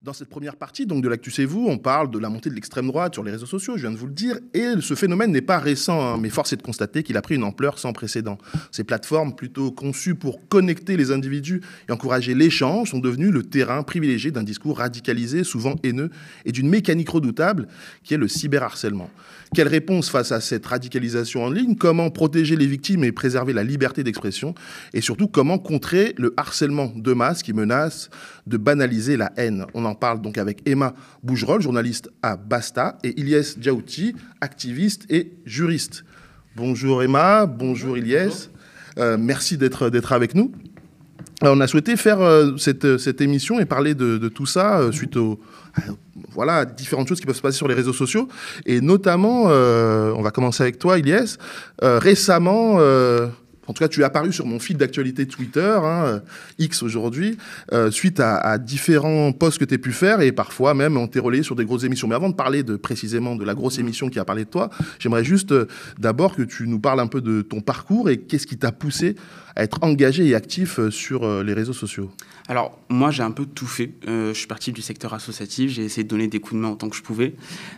Dans cette première partie donc de l'Actu C'est Vous, on parle de la montée de l'extrême droite sur les réseaux sociaux, je viens de vous le dire, et ce phénomène n'est pas récent, mais force est de constater qu'il a pris une ampleur sans précédent. Ces plateformes, plutôt conçues pour connecter les individus et encourager l'échange, sont devenues le terrain privilégié d'un discours radicalisé, souvent haineux, et d'une mécanique redoutable qui est le cyberharcèlement. Quelle réponse face à cette radicalisation en ligne? Comment protéger les victimes et préserver la liberté d'expression? Et surtout, comment contrer le harcèlement de masse qui menace de banaliser la haine? On en parle donc avec Emma Bougerol, journaliste à Basta, et Ilyes Djaouti, activiste et juriste. Bonjour Emma, bonjour Ilyes. Merci d'être avec nous. Alors, on a souhaité faire cette émission et parler de tout ça suite aux différentes choses qui peuvent se passer sur les réseaux sociaux. Et notamment, on va commencer avec toi, Ilyes. Récemment, en tout cas, tu es apparu sur mon fil d'actualité Twitter, X aujourd'hui, suite à différents posts que tu as pu faire, et parfois même on t'est relayé sur des grosses émissions. Mais avant de parler précisément de la grosse émission qui a parlé de toi, j'aimerais juste d'abord que tu nous parles un peu de ton parcours et qu'est-ce qui t'a poussé à être engagé et actif sur les réseaux sociaux. Alors, moi, j'ai un peu tout fait. Je suis parti du secteur associatif, j'ai essayé de donner des coups de main autant que je pouvais,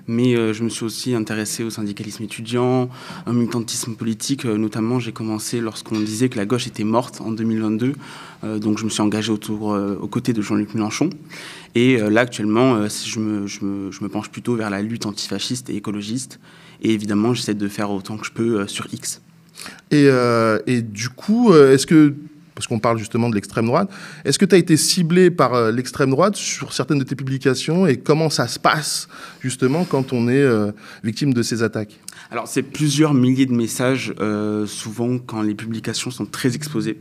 mais je me suis aussi intéressé au syndicalisme étudiant, au militantisme politique. Notamment, j'ai commencé lorsqu'on disait que la gauche était morte en 2022. Donc, je me suis engagé aux côtés de Jean-Luc Mélenchon. Et là, actuellement, je me penche plutôt vers la lutte antifasciste et écologiste. Et évidemment, j'essaie de faire autant que je peux sur X. Et du coup, est-ce que, parce qu'on parle justement de l'extrême droite, est-ce que tu as été ciblé par l'extrême droite sur certaines de tes publications et comment ça se passe justement quand on est victime de ces attaques? Alors, c'est plusieurs milliers de messages, souvent quand les publications sont très exposées.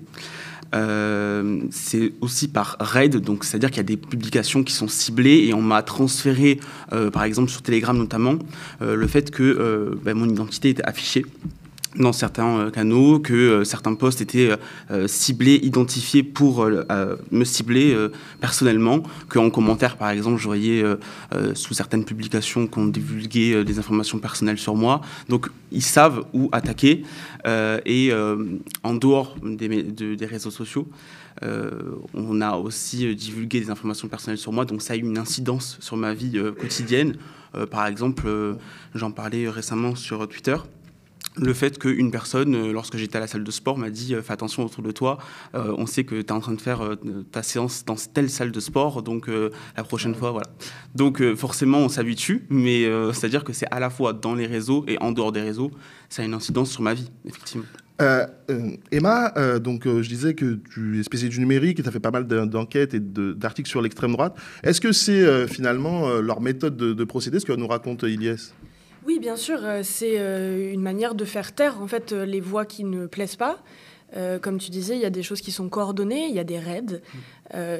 C'est aussi par raid, donc c'est-à-dire qu'il y a des publications qui sont ciblées et on m'a transféré, par exemple sur Telegram notamment, le fait que mon identité était affichée dans certains canaux, que certains posts étaient ciblés, identifiés pour me cibler personnellement, qu'en commentaire, par exemple, je voyais sous certaines publications qu'on divulguait des informations personnelles sur moi. Donc, ils savent où attaquer. Et en dehors des réseaux sociaux, on a aussi divulgué des informations personnelles sur moi, donc ça a eu une incidence sur ma vie quotidienne. Par exemple, j'en parlais récemment sur Twitter. Le fait qu'une personne, lorsque j'étais à la salle de sport, m'a dit « Fais attention autour de toi, on sait que tu es en train de faire ta séance dans telle salle de sport, donc la prochaine fois, voilà. » Donc forcément, on s'habitue, mais c'est-à-dire que c'est à la fois dans les réseaux et en dehors des réseaux, ça a une incidence sur ma vie, effectivement. Emma, donc je disais que tu es spécialiste du numérique et tu as fait pas mal d'enquêtes et d'articles sur l'extrême droite. Est-ce que c'est finalement leur méthode de procéder, ce que nous raconte Ilyes? Oui, bien sûr, c'est une manière de faire taire en fait les voix qui ne plaisent pas. Comme tu disais, il y a des choses qui sont coordonnées, il y a des raids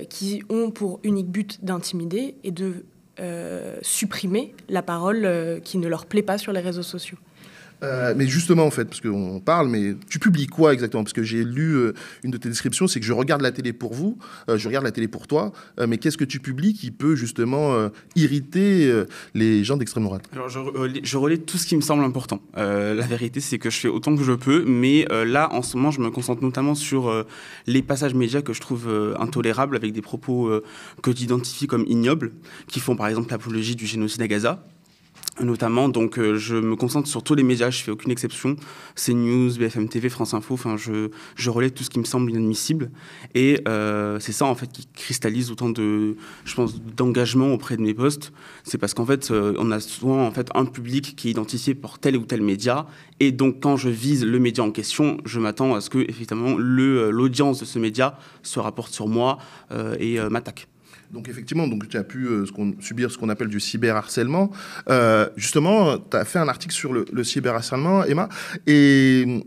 qui ont pour unique but d'intimider et de supprimer la parole qui ne leur plaît pas sur les réseaux sociaux. Mais justement, en fait, parce qu'on parle, mais tu publies quoi exactement? Parce que j'ai lu une de tes descriptions, c'est que je regarde la télé pour vous, je regarde la télé pour toi, mais qu'est-ce que tu publies qui peut justement irriter les gens d'extrême droite? Alors, je relais tout ce qui me semble important. La vérité, c'est que je fais autant que je peux, mais là, en ce moment, je me concentre notamment sur les passages médias que je trouve intolérables, avec des propos que j'identifie comme ignobles, qui font par exemple l'apologie du génocide à Gaza. Notamment, donc je me concentre sur tous les médias, je fais aucune exception, CNews, BFM TV, France Info, enfin je relais tout ce qui me semble inadmissible et c'est ça en fait qui cristallise autant de, je pense, d'engagement auprès de mes posts. C'est parce qu'en fait on a souvent en fait un public qui est identifié par tel ou tel média et donc quand je vise le média en question, je m'attends à ce que effectivement l'audience de ce média se rapporte sur moi et m'attaque. Donc effectivement, donc, tu as pu subir ce qu'on appelle du cyberharcèlement. Justement, tu as fait un article sur le cyberharcèlement, Emma. Et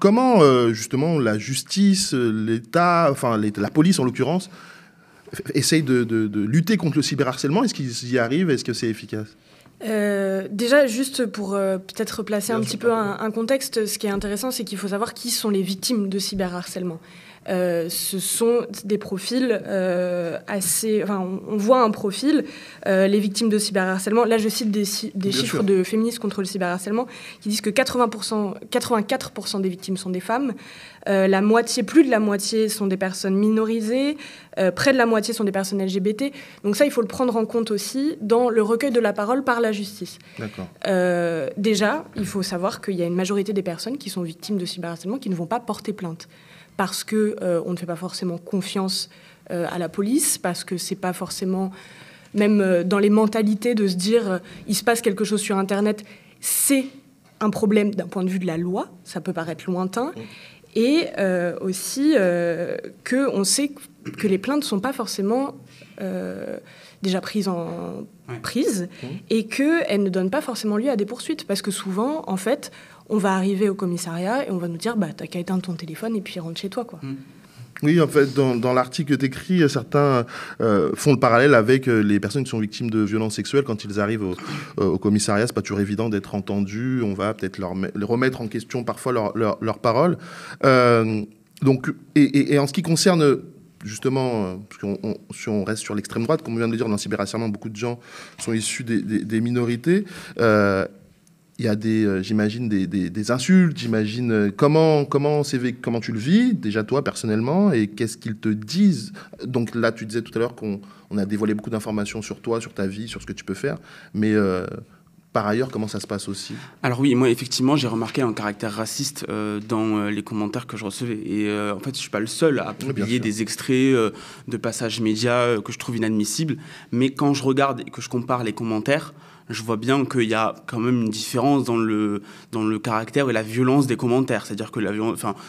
comment justement la justice, l'État, enfin la police en l'occurrence, essaye de lutter contre le cyberharcèlement? Est-ce qu'ils y arrivent? Est-ce que c'est efficace? Déjà, juste pour peut-être replacer un petit peu un contexte, ce qui est intéressant, c'est qu'il faut savoir qui sont les victimes de cyberharcèlement. ce sont des profils assez... Enfin, on voit un profil, les victimes de cyberharcèlement. Là, je cite des chiffres de Féministes contre le cyberharcèlement qui disent que 84% des victimes sont des femmes. Plus de la moitié sont des personnes minorisées. Près de la moitié sont des personnes LGBT. Donc ça, il faut le prendre en compte aussi dans le recueil de la parole par la justice. D'accord. Déjà, il faut savoir qu'il y a une majorité des personnes qui sont victimes de cyberharcèlement qui ne vont pas porter plainte. Parce qu'on ne fait pas forcément confiance à la police, parce que c'est pas forcément, même dans les mentalités, de se dire il se passe quelque chose sur Internet, c'est un problème d'un point de vue de la loi, ça peut paraître lointain, et aussi qu'on sait que les plaintes ne sont pas forcément déjà prises et qu'elles ne donnent pas forcément lieu à des poursuites, parce que souvent, en fait, on va arriver au commissariat et on va nous dire t'as qu'à éteindre ton téléphone et puis rentre chez toi, quoi. Oui, en fait, dans l'article que tu écris, certains font le parallèle avec les personnes qui sont victimes de violences sexuelles. Quand ils arrivent au commissariat, c'est pas toujours évident d'être entendus. On va peut-être leur remettre en question parfois leurs paroles. Donc, et en ce qui concerne... Justement, si on reste sur l'extrême droite, comme on vient de le dire, dans le cyberharcèlement, beaucoup de gens sont issus des minorités. Il y a j'imagine, des insultes, j'imagine. Comment tu le vis, déjà toi, personnellement, et qu'est-ce qu'ils te disent? Donc là, tu disais tout à l'heure qu'on a dévoilé beaucoup d'informations sur toi, sur ta vie, sur ce que tu peux faire, mais... Par ailleurs, comment ça se passe aussi? Alors oui, moi effectivement, j'ai remarqué un caractère raciste dans les commentaires que je recevais. Et en fait, je suis pas le seul à publier des extraits de passages médias que je trouve inadmissibles. Mais quand je regarde et que je compare les commentaires, je vois bien qu'il y a quand même une différence dans le caractère et la violence des commentaires. C'est-à-dire que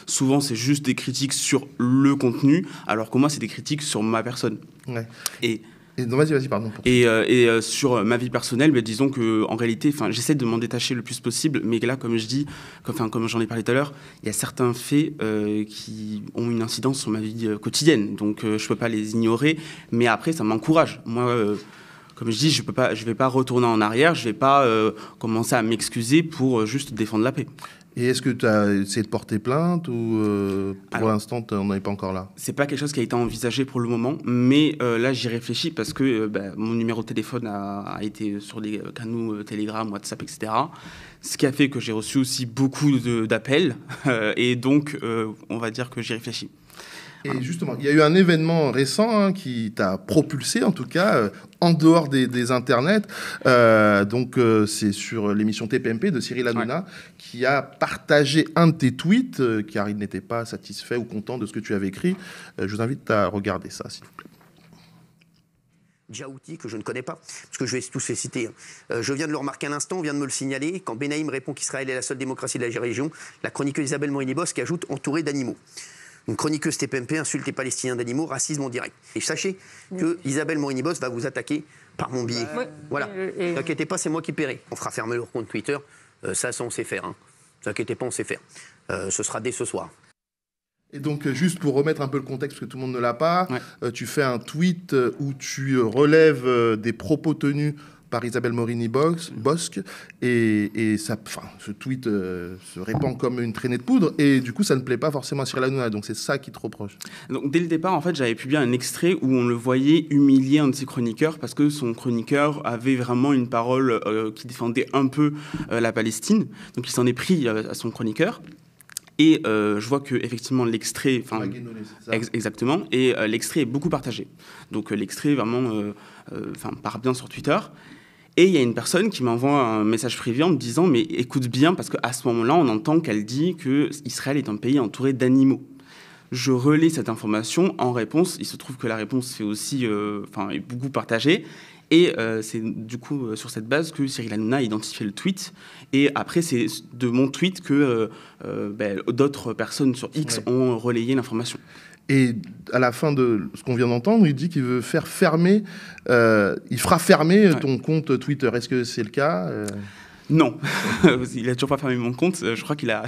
souvent, c'est juste des critiques sur le contenu, alors que moi, c'est des critiques sur ma personne. Ouais. Et non, vas-y, pardon. Et sur ma vie personnelle, disons que en réalité, j'essaie de m'en détacher le plus possible, mais là, comme j'en ai parlé tout à l'heure, il y a certains faits qui ont une incidence sur ma vie quotidienne, donc je peux pas les ignorer. Mais après, ça m'encourage. Moi, comme je dis, je vais pas retourner en arrière, je vais pas commencer à m'excuser pour juste défendre la paix. Et est-ce que tu as essayé de porter plainte ou pour l'instant, on n'en est pas encore là? C'est pas quelque chose qui a été envisagé pour le moment, mais là, j'y réfléchis parce que mon numéro de téléphone a été sur des canaux Telegram, WhatsApp, etc. Ce qui a fait que j'ai reçu aussi beaucoup d'appels et donc, on va dire que j'y réfléchis. Et justement, il y a eu un événement récent qui t'a propulsé, en tout cas, en dehors des internets. C'est sur l'émission TPMP de Cyril Hanouna, qui a partagé un de tes tweets, car il n'était pas satisfait ou content de ce que tu avais écrit. Je vous invite à regarder ça, s'il vous plaît. Djaouti, que je ne connais pas, parce que je vais tous les citer. Je viens de le remarquer à l'instant, on vient de me le signaler. Quand Benaïm répond qu'Israël est la seule démocratie de la région, la chroniqueuse Isabelle Morini-Bosque ajoute « entourée d'animaux ». Une chroniqueuse TPMP insulte les Palestiniens d'animaux, racisme en direct. Et sachez que Isabelle Morini-Bosque va vous attaquer par mon biais. Voilà. Ne vous inquiétez pas, c'est moi qui paierai. On fera fermer leur compte Twitter. Ça, on sait faire. Ne vous inquiétez pas, on sait faire. Ce sera dès ce soir. Et donc, juste pour remettre un peu le contexte, parce que tout le monde ne l'a pas, tu fais un tweet où tu relèves des propos tenus par Isabelle Morini-Bosque, et ce tweet se répand comme une traînée de poudre, et du coup, ça ne plaît pas forcément à Cyril Hanouna, donc c'est ça qui te reproche. Donc, dès le départ, en fait, j'avais publié un extrait où on le voyait humilier un de ses chroniqueurs, parce que son chroniqueur avait vraiment une parole qui défendait un peu la Palestine, donc il s'en est pris à son chroniqueur. Et je vois que effectivement l'extrait, exactement, et l'extrait est beaucoup partagé. Donc l'extrait vraiment part bien sur Twitter. Et il y a une personne qui m'envoie un message privé en me disant « Mais écoute bien, parce qu'à ce moment-là, on entend qu'elle dit que Israël est un pays entouré d'animaux. » Je relais cette information en réponse. Il se trouve que la réponse fait aussi, est beaucoup partagée. Et c'est du coup sur cette base que Cyril Hanouna a identifié le tweet. Et après, c'est de mon tweet que d'autres personnes sur X ont relayé l'information. Et à la fin de ce qu'on vient d'entendre, il dit qu'il veut faire fermer, il fera fermer ton compte Twitter. Est-ce que c'est le cas? Non, il n'a toujours pas fermé mon compte. Je crois qu'il a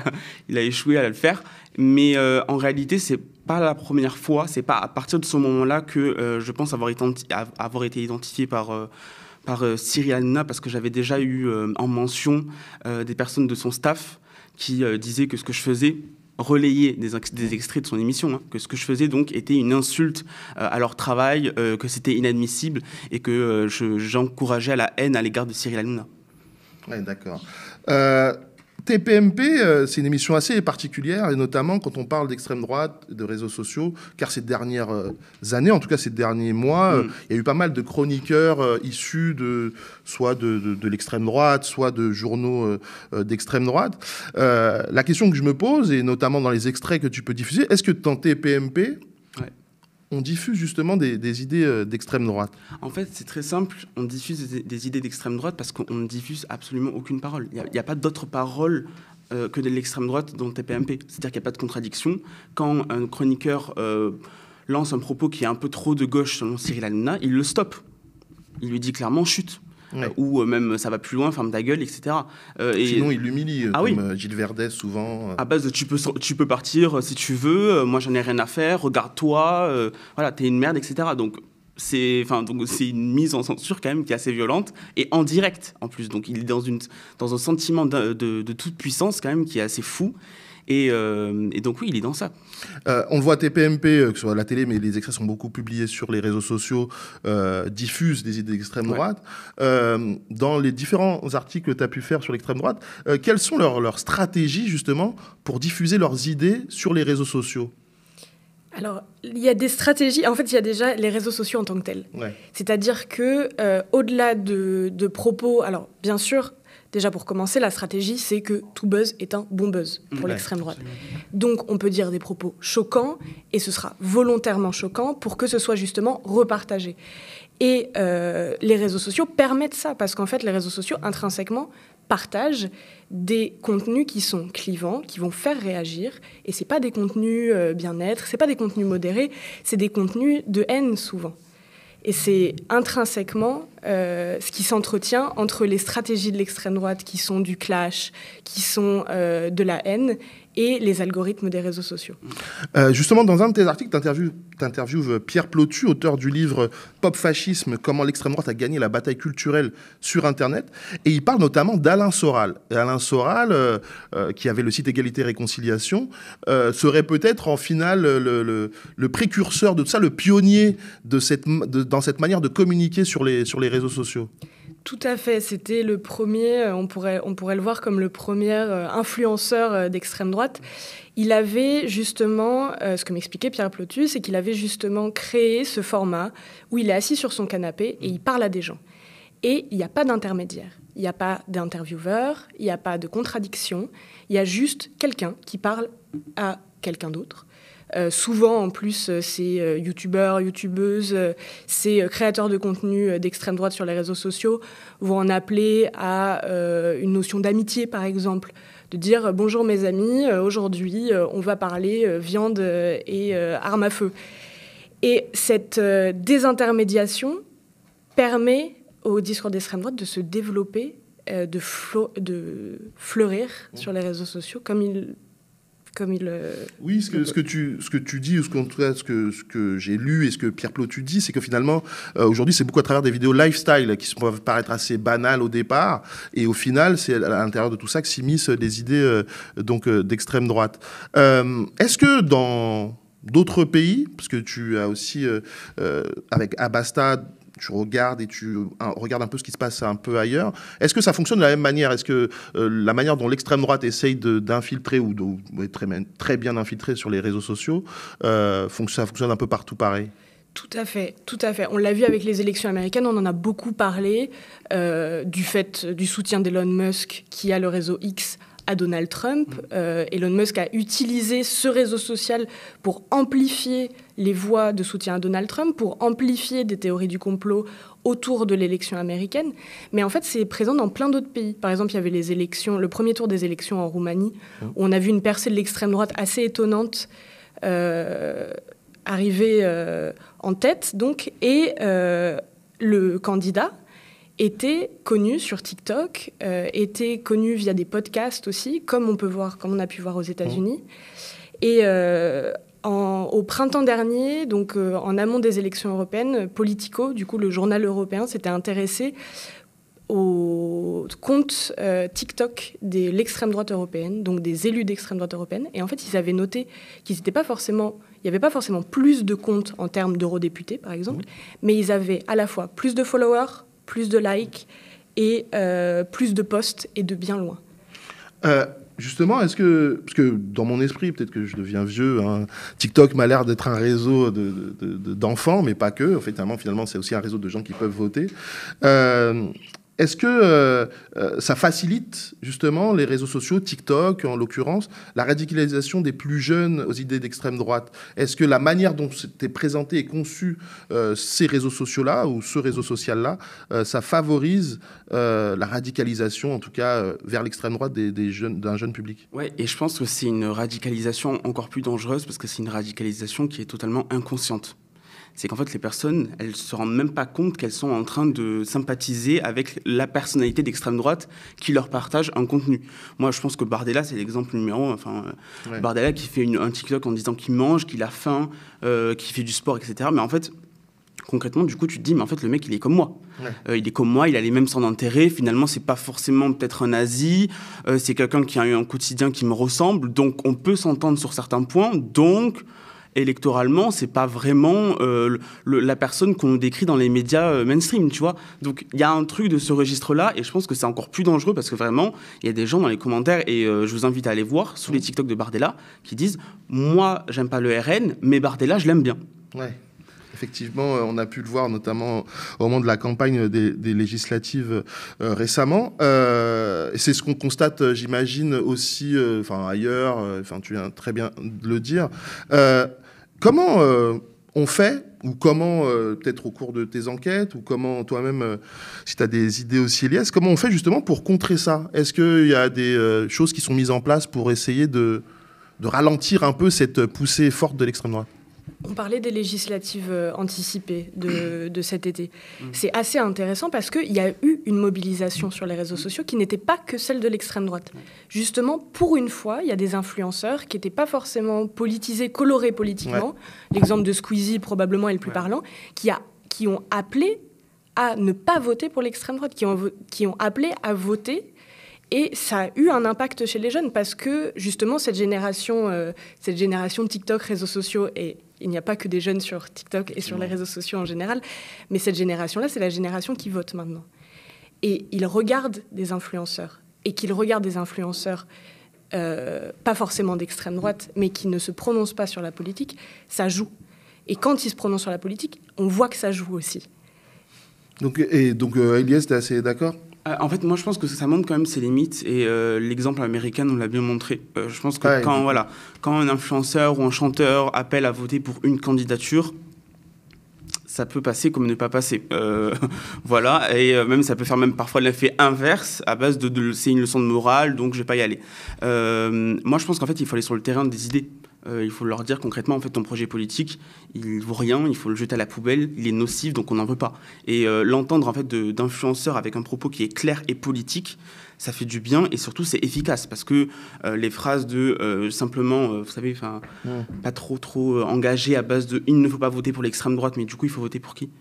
échoué à le faire. Mais en réalité, c'est pas la première fois. C'est pas à partir de ce moment-là que je pense avoir été identifié par Cyril Hanouna, parce que j'avais déjà eu en mention des personnes de son staff qui disaient que ce que je faisais relayer des extraits de son émission, que ce que je faisais donc était une insulte à leur travail, que c'était inadmissible et que j'encourageais à la haine à l'égard de Cyril Hanouna. Ouais, d'accord. TPMP, c'est une émission assez particulière, et notamment quand on parle d'extrême droite, de réseaux sociaux, car ces dernières années, en tout cas ces derniers mois, il y a eu pas mal de chroniqueurs issus soit de l'extrême droite, soit de journaux d'extrême droite. La question que je me pose, et notamment dans les extraits que tu peux diffuser, est-ce que dans TPMP, on diffuse justement des idées d'extrême droite? En fait, c'est très simple. On diffuse des idées d'extrême droite parce qu'on ne diffuse absolument aucune parole. Il n'y a pas d'autre parole que de l'extrême droite dans le TPMP. C'est-à-dire qu'il n'y a pas de contradiction. Quand un chroniqueur lance un propos qui est un peu trop de gauche selon Cyril Hanouna, il le stoppe. Il lui dit clairement « chute ». Ouais. Ou même ça va plus loin, ferme ta gueule, etc. Sinon, il l'humilie, comme Gilles Verdez, souvent. À base de tu peux partir si tu veux, moi j'en ai rien à faire, regarde-toi, voilà, t'es une merde, etc. Donc c'est une mise en censure quand même qui est assez violente et en direct en plus. Donc il est dans un sentiment de toute puissance quand même qui est assez fou. Et donc oui, il est dans ça. On le voit à TPMP, que ce soit à la télé, mais les extraits sont beaucoup publiés sur les réseaux sociaux, diffusent des idées d'extrême droite. Dans les différents articles que tu as pu faire sur l'extrême droite, quelles sont leurs stratégies justement pour diffuser leurs idées sur les réseaux sociaux? Alors, il y a des stratégies. En fait, il y a déjà les réseaux sociaux en tant que tels. Ouais. C'est-à-dire que, au-delà de propos, alors bien sûr, déjà, pour commencer, la stratégie, c'est que tout buzz est un bon buzz pour l'extrême droite. Donc, on peut dire des propos choquants, et ce sera volontairement choquant pour que ce soit justement repartagé. Et les réseaux sociaux permettent ça, parce qu'en fait, les réseaux sociaux, intrinsèquement, partagent des contenus qui sont clivants, qui vont faire réagir, et c'est pas des contenus bien-être, c'est pas des contenus modérés, c'est des contenus de haine, souvent. Et c'est intrinsèquement ce qui s'entretient entre les stratégies de l'extrême droite qui sont du clash, qui sont de la haine, et les algorithmes des réseaux sociaux. Justement, dans un de tes articles, tu interviews Pierre Plotu, auteur du livre « Pop Fascisme, comment l'extrême droite a gagné la bataille culturelle sur Internet ». Et il parle notamment d'Alain Soral. Et Alain Soral, qui avait le site Égalité et Réconciliation, serait peut-être en finale le précurseur de ça, le pionnier dans cette manière de communiquer sur les réseaux sociaux. Tout à fait, c'était le premier, on pourrait le voir comme le premier influenceur d'extrême droite. Il avait justement, ce que m'expliquait Pierre Plotu, c'est qu'il avait justement créé ce format où il est assis sur son canapé et il parle à des gens. Et il n'y a pas d'intermédiaire, il n'y a pas d'intervieweur, il n'y a pas de contradiction, il y a juste quelqu'un qui parle à quelqu'un d'autre. Souvent, en plus, ces youtubeurs, youtubeuses, ces créateurs de contenu d'extrême droite sur les réseaux sociaux vont en appeler à une notion d'amitié, par exemple. De dire « Bonjour mes amis, aujourd'hui, on va parler viande et armes à feu ». Et cette désintermédiation permet au discours d'extrême droite de se développer, de fleurir sur les réseaux sociaux comme il... Oui, ce que tu dis, ou ce que j'ai lu et ce que Pierre Plotu dit, c'est que finalement, aujourd'hui, c'est beaucoup à travers des vidéos lifestyle qui peuvent paraître assez banales au départ, et au final, c'est à l'intérieur de tout ça que s'immiscent des idées d'extrême droite. Est-ce que dans d'autres pays, parce que tu as aussi, avec Abasta, tu regardes et tu regardes un peu ce qui se passe un peu ailleurs. Est-ce que ça fonctionne de la même manière? Est-ce que la manière dont l'extrême droite essaye d'infiltrer ou très bien infiltrer sur les réseaux sociaux, ça fonctionne un peu partout pareil? Tout à fait, tout à fait. On l'a vu avec les élections américaines, on en a beaucoup parlé du soutien d'Elon Musk qui a le réseau X à Donald Trump. Elon Musk a utilisé ce réseau social pour amplifier les voix de soutien à Donald Trump, pour amplifier des théories du complot autour de l'élection américaine. Mais en fait, c'est présent dans plein d'autres pays. Par exemple, il y avait le premier tour des élections en Roumanie, où on a vu une percée de l'extrême droite assez étonnante arriver en tête, donc, et le candidat était connu sur TikTok, était connu via des podcasts aussi, comme on a pu voir aux États-Unis. Et au printemps dernier, donc en amont des élections européennes, Politico, du coup le journal européen, s'était intéressé aux comptes TikTok de l'extrême droite européenne, donc des élus d'extrême droite européenne. Et en fait, ils avaient noté qu'il n'y avait pas forcément plus de comptes en termes d'eurodéputés, par exemple, mais ils avaient à la fois plus de followers, plus de likes et plus de posts et de bien loin. Justement, parce que dans mon esprit, peut-être que je deviens vieux, hein, TikTok m'a l'air d'être un réseau d'enfants, mais pas que. En fait, finalement, c'est aussi un réseau de gens qui peuvent voter. Est-ce que ça facilite justement les réseaux sociaux, TikTok en l'occurrence, la radicalisation des plus jeunes aux idées d'extrême droite? Est-ce que la manière dont c'était présenté et conçu ces réseaux sociaux-là ou ce réseau social-là, ça favorise la radicalisation, en tout cas vers l'extrême droite d'un jeune public? Ouais, et je pense que c'est une radicalisation encore plus dangereuse parce que c'est une radicalisation qui est totalement inconsciente. C'est qu'en fait, les personnes, elles ne se rendent même pas compte qu'elles sont en train de sympathiser avec la personnalité d'extrême droite qui leur partage un contenu. Moi, je pense que Bardella, c'est l'exemple numéro 1. Ouais. Bardella qui fait un TikTok en disant qu'il mange, qu'il a faim, qu'il fait du sport, etc. Mais en fait, concrètement, du coup, tu te dis, mais en fait, le mec, il est comme moi. Ouais. Il est comme moi, il a les mêmes centres d'intérêt. Finalement, c'est pas forcément peut-être un nazi. C'est quelqu'un qui a eu un quotidien qui me ressemble. Donc, on peut s'entendre sur certains points. Donc, électoralement, c'est pas vraiment la personne qu'on nous décrit dans les médias mainstream, tu vois. Donc, il y a un truc de ce registre-là, et je pense que c'est encore plus dangereux parce que vraiment, il y a des gens dans les commentaires, et je vous invite à aller voir, sous les TikTok de Bardella, qui disent « Moi, j'aime pas le RN, mais Bardella, je l'aime bien. » Ouais. Effectivement, on a pu le voir notamment au moment de la campagne des législatives récemment. C'est ce qu'on constate, j'imagine, aussi ailleurs, tu viens très bien de le dire. Comment on fait, ou comment, peut-être au cours de tes enquêtes, ou comment toi-même, si tu as des idées aussi, Elias, comment on fait justement pour contrer ça? Est-ce qu'il y a des choses qui sont mises en place pour essayer de ralentir un peu cette poussée forte de l'extrême droite? On parlait des législatives anticipées de cet été. C'est assez intéressant parce qu'il y a eu une mobilisation sur les réseaux sociaux qui n'était pas que celle de l'extrême droite. Justement, pour une fois, il y a des influenceurs qui n'étaient pas forcément politisés, colorés politiquement. Ouais. L'exemple de Squeezie, probablement, est le plus parlant, qui ont appelé à ne pas voter pour l'extrême droite, qui ont appelé à voter. Et ça a eu un impact chez les jeunes parce que, justement, cette génération de TikTok, réseaux sociaux, et il n'y a pas que des jeunes sur TikTok et sur les réseaux sociaux en général, mais cette génération-là, c'est la génération qui vote maintenant. Et ils regardent des influenceurs. Et qu'ils regardent des influenceurs, pas forcément d'extrême droite, mais qui ne se prononcent pas sur la politique, ça joue. Et quand ils se prononcent sur la politique, on voit que ça joue aussi. Donc Elias, t'es assez d'accord ? En fait, moi, je pense que ça montre quand même ses limites et l'exemple américain nous l'a bien montré. Je pense que quand un influenceur ou un chanteur appelle à voter pour une candidature, ça peut passer comme ne pas passer. Voilà, et même ça peut faire même parfois l'effet inverse à base de c'est une leçon de morale, donc je vais pas y aller. Moi, je pense qu'en fait, il faut aller sur le terrain des idées. Il faut leur dire concrètement, en fait, ton projet politique, il vaut rien, il faut le jeter à la poubelle, il est nocif, donc on n'en veut pas. Et l'entendre, en fait, d'influenceurs avec un propos qui est clair et politique, ça fait du bien et surtout, c'est efficace. Parce que les phrases de simplement, vous savez, pas trop engagées à base de « il ne faut pas voter pour l'extrême droite, mais du coup, il faut voter pour qui ?»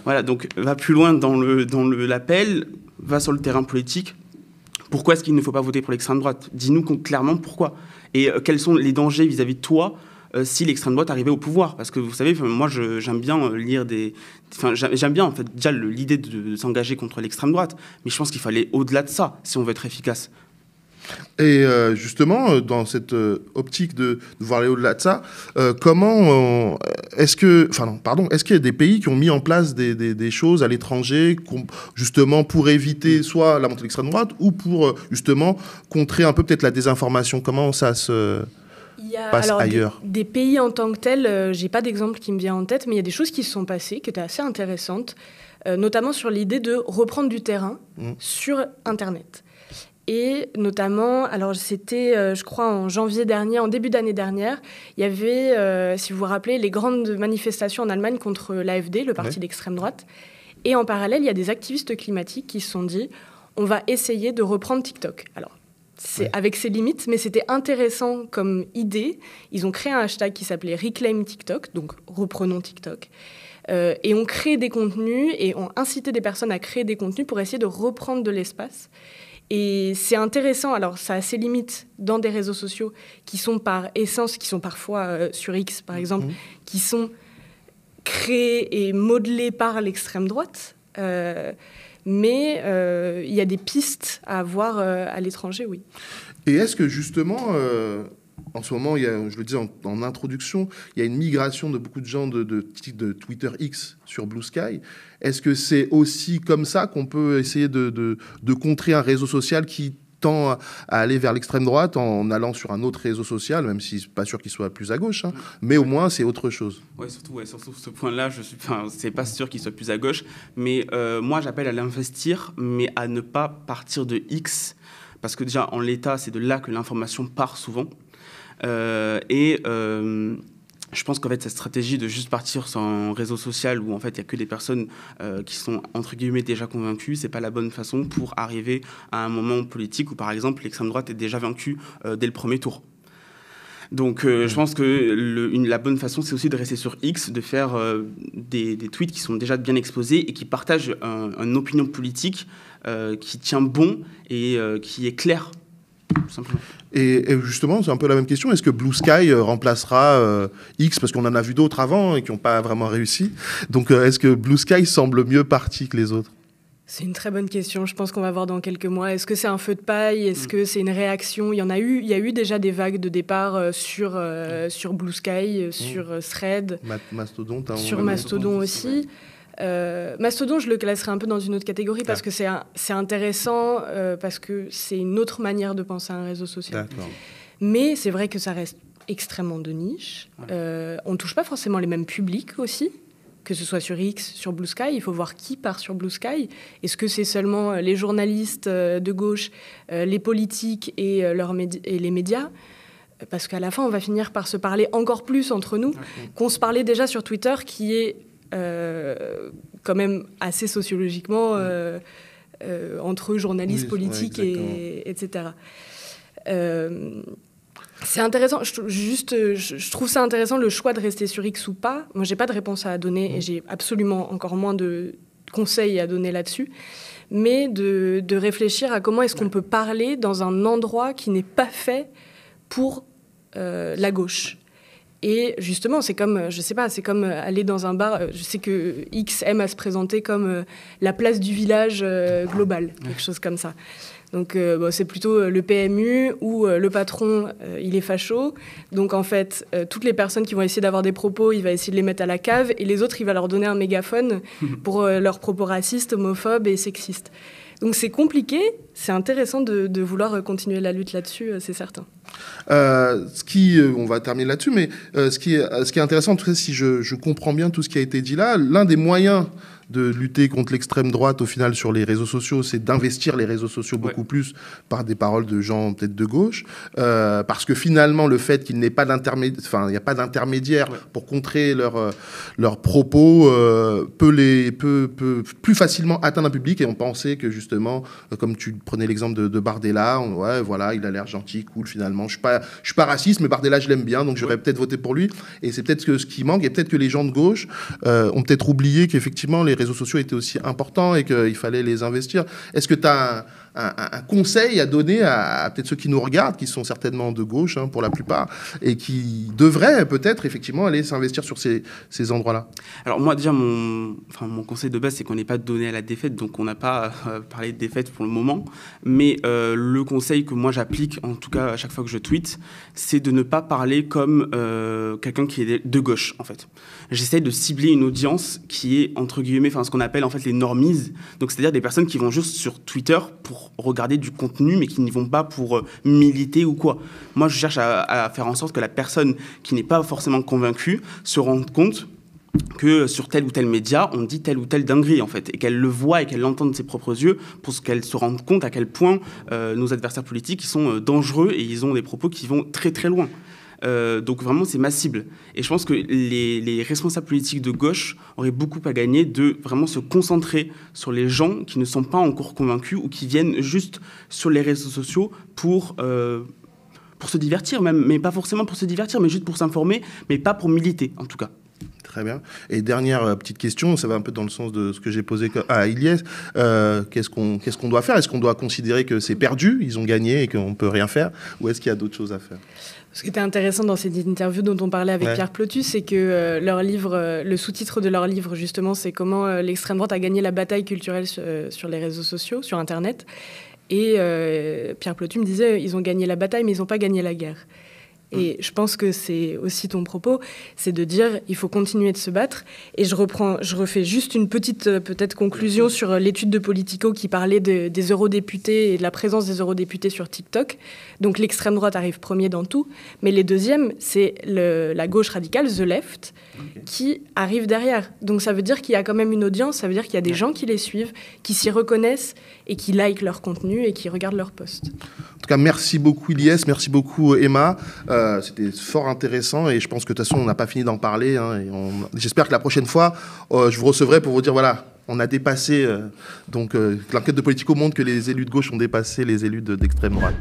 Voilà, donc va plus loin dans l'appel, va sur le terrain politique. Pourquoi est-ce qu'il ne faut pas voter pour l'extrême droite ? Dis-nous clairement pourquoi. Et quels sont les dangers vis-à-vis de toi si l'extrême droite arrivait au pouvoir ? Parce que vous savez, moi j'aime bien lire j'aime bien en fait déjà l'idée de s'engager contre l'extrême droite, mais je pense qu'il faut aller au-delà de ça si on veut être efficace. Et justement, dans cette optique de voir aller au-delà de ça, est-ce qu'il y a des pays qui ont mis en place des choses à l'étranger, justement pour éviter soit la montée de l'extrême droite ou pour justement contrer un peu peut-être la désinformation? Comment ça se passe ailleurs? Des pays en tant que tels, j'ai pas d'exemple qui me vient en tête, mais il y a des choses qui se sont passées qui étaient assez intéressantes, notamment sur l'idée de reprendre du terrain sur Internet. Et notamment, alors c'était, je crois, en janvier dernier, en début d'année dernière, il y avait, si vous vous rappelez, les grandes manifestations en Allemagne contre l'AfD, le parti d'extrême droite. Et en parallèle, il y a des activistes climatiques qui se sont dit, on va essayer de reprendre TikTok. Alors, c'est avec ses limites, mais c'était intéressant comme idée. Ils ont créé un hashtag qui s'appelait Reclaim TikTok, donc reprenons TikTok. et ont créé des contenus et ont incité des personnes à créer des contenus pour essayer de reprendre de l'espace. Et c'est intéressant, alors ça a ses limites dans des réseaux sociaux qui sont par essence, qui sont parfois sur X par exemple, qui sont créés et modelés par l'extrême droite, mais il y a des pistes à avoir à l'étranger, oui. Et est-ce que justement, en ce moment, je le disais en introduction, il y a une migration de beaucoup de gens de Twitter X sur Blue Sky. Est-ce que c'est aussi comme ça qu'on peut essayer de contrer un réseau social qui tend à aller vers l'extrême droite en allant sur un autre réseau social, même si c'est pas sûr qu'il soit plus à gauche, hein, mais au moins c'est autre chose. Ouais, surtout ce point-là, c'est pas sûr qu'il soit plus à gauche, mais moi j'appelle à l'investir, mais à ne pas partir de X, parce que déjà en l'état c'est de là que l'information part souvent, je pense qu'en fait, cette stratégie de juste partir sur un réseau social où en fait il n'y a que des personnes qui sont entre guillemets déjà convaincues, c'est pas la bonne façon pour arriver à un moment politique où par exemple l'extrême droite est déjà vaincue dès le premier tour. Donc je pense que la bonne façon c'est aussi de rester sur X, de faire des tweets qui sont déjà bien exposés et qui partagent une opinion politique qui tient bon et qui est claire. Tout simplement. Et justement, c'est un peu la même question. Est-ce que Blue Sky remplacera X, parce qu'on en a vu d'autres avant et qui n'ont pas vraiment réussi. Donc, est-ce que Blue Sky semble mieux parti que les autres ? C'est une très bonne question. Je pense qu'on va voir dans quelques mois. Est-ce que c'est un feu de paille ? Est-ce que c'est une réaction ? Il y a eu déjà des vagues de départ sur Blue Sky, sur Thread, Mastodon, sur Mastodon aussi. Mastodon, je le classerais un peu dans une autre catégorie parce que c'est intéressant, parce que c'est une autre manière de penser à un réseau social. D'accord. Mais c'est vrai que ça reste extrêmement de niche. On ne touche pas forcément les mêmes publics aussi, que ce soit sur X, sur Blue Sky. Il faut voir qui part sur Blue Sky. Est-ce que c'est seulement les journalistes de gauche, les politiques et les médias ? Parce qu'à la fin, on va finir par se parler encore plus entre nous qu'on se parlait déjà sur Twitter, qui est quand même assez sociologiquement entre journalistes politiques etc. C'est intéressant, je trouve ça intéressant le choix de rester sur X ou pas. Moi j'ai pas de réponse à donner et j'ai absolument encore moins de conseils à donner là-dessus, mais de réfléchir à comment est-ce qu'on peut parler dans un endroit qui n'est pas fait pour la gauche. Et justement, c'est comme, je sais pas, c'est comme aller dans un bar. Je sais que X aime à se présenter comme la place du village global, quelque chose comme ça. Donc, c'est plutôt le PMU où le patron, il est facho. Donc, en fait, toutes les personnes qui vont essayer d'avoir des propos, il va essayer de les mettre à la cave. Et les autres, il va leur donner un mégaphone pour leurs propos racistes, homophobes et sexistes. Donc c'est compliqué, c'est intéressant de vouloir continuer la lutte là-dessus, c'est certain. On va terminer là-dessus, mais ce qui est intéressant, en tout cas, si je comprends bien tout ce qui a été dit là, l'un des moyens de lutter contre l'extrême droite, au final, sur les réseaux sociaux, c'est d'investir les réseaux sociaux beaucoup plus par des paroles de gens peut-être de gauche, parce que finalement, le fait qu'il n'y ait pas d'intermédiaire pour contrer leurs propos peut plus facilement atteindre un public, et on pensait que justement, comme tu prenais l'exemple de Bardella, il a l'air gentil, cool, finalement, je suis pas raciste, mais Bardella, je l'aime bien, donc j'aurais peut-être voté pour lui, et c'est peut-être ce qui manque, et peut-être que les gens de gauche ont peut-être oublié qu'effectivement, les réseaux sociaux étaient aussi importants et qu'il fallait les investir. Est-ce que tu as un conseil à donner à peut-être ceux qui nous regardent, qui sont certainement de gauche pour la plupart, et qui devraient peut-être effectivement aller s'investir sur ces endroits-là ? Alors moi déjà, mon conseil de base, c'est qu'on n'est pas donné à la défaite, donc on n'a pas parlé de défaite pour le moment, mais le conseil que moi j'applique, en tout cas à chaque fois que je tweete, c'est de ne pas parler comme quelqu'un qui est de gauche en fait. J'essaie de cibler une audience qui est entre guillemets, ce qu'on appelle en fait les normies, donc c'est-à-dire des personnes qui vont juste sur Twitter pour regarder du contenu, mais qui n'y vont pas pour militer ou quoi. Moi, je cherche à faire en sorte que la personne qui n'est pas forcément convaincue se rende compte que sur tel ou tel média, on dit telle ou telle dinguerie, en fait, et qu'elle le voit et qu'elle l'entend de ses propres yeux, pour qu'elle se rende compte à quel point nos adversaires politiques ils sont dangereux et ils ont des propos qui vont très très loin. Donc vraiment c'est ma cible, et je pense que les responsables politiques de gauche auraient beaucoup à gagner de vraiment se concentrer sur les gens qui ne sont pas encore convaincus ou qui viennent juste sur les réseaux sociaux pour se divertir même, mais pas forcément pour se divertir, mais juste pour s'informer, mais pas pour militer en tout cas. Très bien. Et dernière petite question, ça va un peu dans le sens de ce que j'ai posé à Ilyes. Qu'est-ce qu'on doit faire? Est-ce qu'on doit considérer que c'est perdu, ils ont gagné et qu'on ne peut rien faire? Ou est-ce qu'il y a d'autres choses à faire? Ce qui était intéressant dans cette interview dont on parlait avec Pierre Plotus, c'est que leur livre, le sous-titre de leur livre, justement, c'est comment l'extrême droite a gagné la bataille culturelle sur les réseaux sociaux, sur Internet. Et Pierre Plotus me disait, ils ont gagné la bataille, mais ils n'ont pas gagné la guerre. Et je pense que c'est aussi ton propos, c'est de dire il faut continuer de se battre. Et je refais juste une petite peut-être conclusion sur l'étude de Politico qui parlait des eurodéputés et de la présence des eurodéputés sur TikTok. Donc l'extrême droite arrive premier dans tout, mais les deuxièmes, c'est la gauche radicale, The Left, qui arrive derrière. Donc ça veut dire qu'il y a quand même une audience, ça veut dire qu'il y a des gens qui les suivent, qui s'y reconnaissent et qui likent leur contenu et qui regardent leurs posts. En tout cas, merci beaucoup Ilyes, merci beaucoup Emma. C'était fort intéressant et je pense que de toute façon, on n'a pas fini d'en parler. Hein, j'espère que la prochaine fois, je vous recevrai pour vous dire, voilà, on a dépassé... l'enquête de Politico montre que les élus de gauche ont dépassé les élus d'extrême droite.